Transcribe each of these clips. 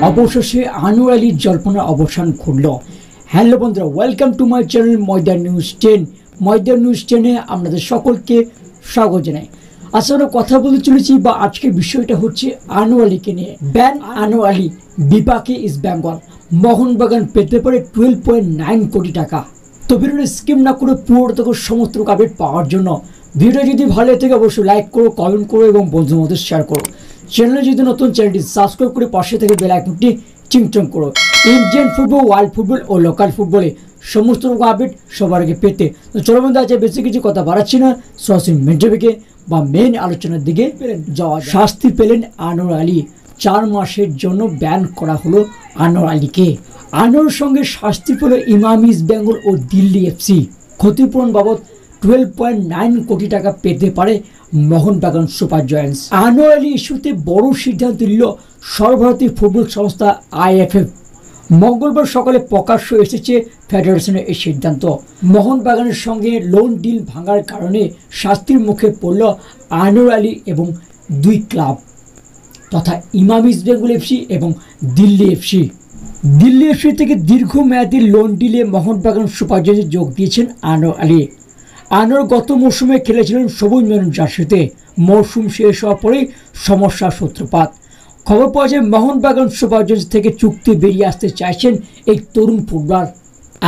অবশেষে আনোয়ার আলীর জল্পনার অবসান ঘটল। হ্যালো বন্ধুরা, welcome to my channel Maidan news 10। Maidan news 10-এ আপনাদের সকলকে স্বাগত জানাই। আজকে আমরা কথা বলতে চলেছি বা আজকের বিষয়টা হচ্ছে আনোয়ার আলীকে নিয়ে। ব্যান আনোয়ার আলী, বিপাকে ইস্ট বেঙ্গল, মোহনবাগান পেতে পারে 12.9 কোটি টাকা। তো ভিডিওটি স্কিপ না করে পুরো সমস্ত আপডেট পাওয়ার জন্য ভিডিও যদি ভালো থাকে অবশ্যই লাইক করো, কমেন্ট করো এবং বন্ধুদের মধ্যে শেয়ার করো। চ্যানেলে যদি নতুন, চ্যানেলটি সাবস্ক্রাইব করে পাশে থেকে বেল আইকনটি চিংচং করো। ইন্ডিয়ান ফুটবল, ওয়ার্ল্ড ফুটবল ও লোকাল ফুটবলে সমস্ত রকম আপডেট সবার আগে পেতে। তো চলো বন্ধু, আছে বেশি কিছু কথা বাড়াচ্ছি না, সরাসরি মেন টপিকে বা মেন আলোচনার দিকে যাওয়া। শাস্তি পেলেন আনোয়ার আলী, 4 মাসের জন্য ব্যান করা হলো আনোয়ার আলীকে। আনোয়ারের সঙ্গে শাস্তি পেল ইমাম ইস্ট বেঙ্গল ও দিল্লি এফসি। ক্ষতিপূরণ বাবদ 12.9 কোটি টাকা পেতে পারে মোহনবাগান সুপার জায়ান্টস। আনোয়ার আলী ইস্যুতে বড় সিদ্ধান্ত নিল সর্বভারতীয় ফুটবল সংস্থা IFF। মঙ্গলবার সকালে প্রকাশ্য এসেছে ফেডারেশনের এই সিদ্ধান্ত। মোহনবাগানের সঙ্গে লোন ডিল ভাঙার কারণে শাস্তির মুখে পড়ল আনোয়ার আলী এবং 2 ক্লাব তথা ইমাম ইস্ট বেঙ্গল এফসি এবং দিল্লি এফসি। দিল্লি এফসি থেকে দীর্ঘমেয়াদী লোন ডিলে মোহনবাগান সুপার জায়ান্টসে যোগ দিয়েছেন আনোয়ার আলী। আনোয়ার গত মৌসুমে খেলেছিলেন সবুজ মেরুন জার্সিতে। মৌসুম শেষ হওয়ার পরেই সমস্যার সূত্রপাত। খবর পাওয়া যায় মোহনবাগান সুপার জায়ান্টস থেকে চুক্তি বেরিয়ে আসতে চাইছেন এই তরুণ ফুটবলার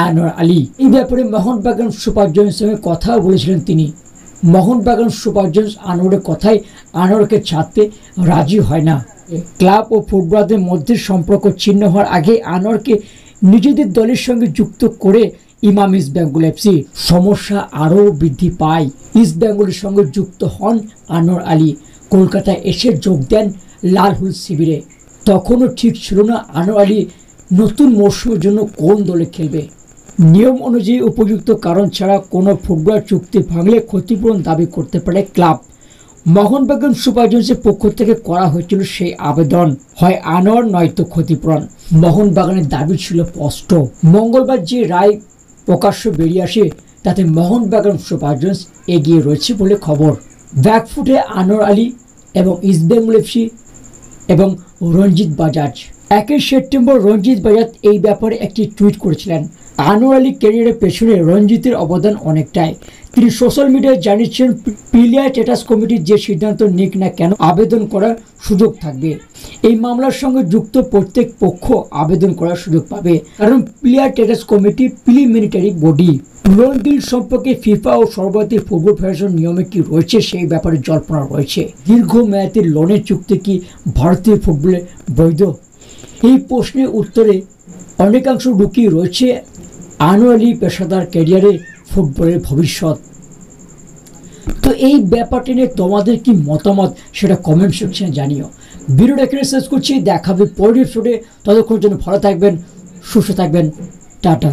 আনোয়ার আলী। এই ব্যাপারে মোহনবাগান সুপার জায়ান্টসের সঙ্গে কথাও বলেছিলেন তিনি। মোহনবাগান সুপার জায়ান্টস আনোয়ারের কথায় আনোয়ারকে ছাড়তে রাজি হয় না। ক্লাব ও ফুটবলারদের মধ্যে সম্পর্ক ছিন্ন হওয়ার আগে আনোয়ারকে নিজেদের দলের সঙ্গে যুক্ত করে ইমাম ইস্ট বেঙ্গল এফসি। সমস্যা আরও বৃদ্ধি পায়। ইস্ট বেঙ্গলের সঙ্গে যুক্ত হন আনোয়ার আলী। কলকাতায় এসে যোগ দেন লালহুল শিবিরে। তখনও ঠিক ছিল না আনোয়ার আলী নতুন মরশুমের জন্য কোন দলে খেলবে। নিয়ম অনুযায়ী উপযুক্ত কারণ ছাড়া কোনো ফুটবলার চুক্তি ভাঙলে ক্ষতিপূরণ দাবি করতে পারে ক্লাব। মোহনবাগান সুপার জায়ান্টসের পক্ষ থেকে করা হয়েছিল সেই আবেদন, হয় আনোয়ার নয়তো ক্ষতিপূরণ। মোহনবাগানের দাবি ছিল স্পষ্ট। মঙ্গলবার যে রায় প্রকাশ্য বেরিয়ে আসে তাতে মোহনবাগান সুপার জায়ান্টস এগিয়ে রয়েছে বলে খবর। ব্যাকফুটে আনোয়ার আলী এবং ইস্ট বেঙ্গল এফসি এবং রঞ্জিত বাজাজ। 1 সেপ্টেম্বর রঞ্জিত বাজাজ এই ব্যাপারে একটি টুইট করেছিলেন। আনোয়ার আলী ক্যারিয়ারের পেছনে রঞ্জিতের অবদান অনেকটাই। তিনি সোশ্যাল মিডিয়ায় জানিয়েছেন প্লেয়ার স্ট্যাটাস কমিটির যে সিদ্ধান্ত নিক না কেন আবেদন করার সুযোগ থাকবে। এই মামলার সঙ্গে যুক্ত প্রত্যেক পক্ষ আবেদন করার সুযোগ পাবে, কারণ player status committee preliminary body. Loan deal সম্পর্কে ফিফা ও সর্বভারতীয় ফুটবল ফেডারেশন নিয়মে কি রয়েছে সেই ব্যাপারে জল্পনা রয়েছে। দীর্ঘমেয়াদী লোনের চুক্তি কি ভারতীয় ফুটবলে বৈধ? এই প্রশ্নের উত্তরে অনেকাংশ লুকিয়ে রয়েছে আনোয়ার আলী পেশাদার ক্যারিয়ারে ফুটবলের ভবিষ্যৎ। তো এই ব্যাপারটা নিয়ে তোমাদের কি মতামত সেটা কমেন্ট সেকশনে জানিও। ভিডিওটা এখানে শেষ করছি, দেখাবে পরের এপিসোডে। ততক্ষণ জন্য ভালো থাকবেন, সুস্থ থাকবেন, টাটা।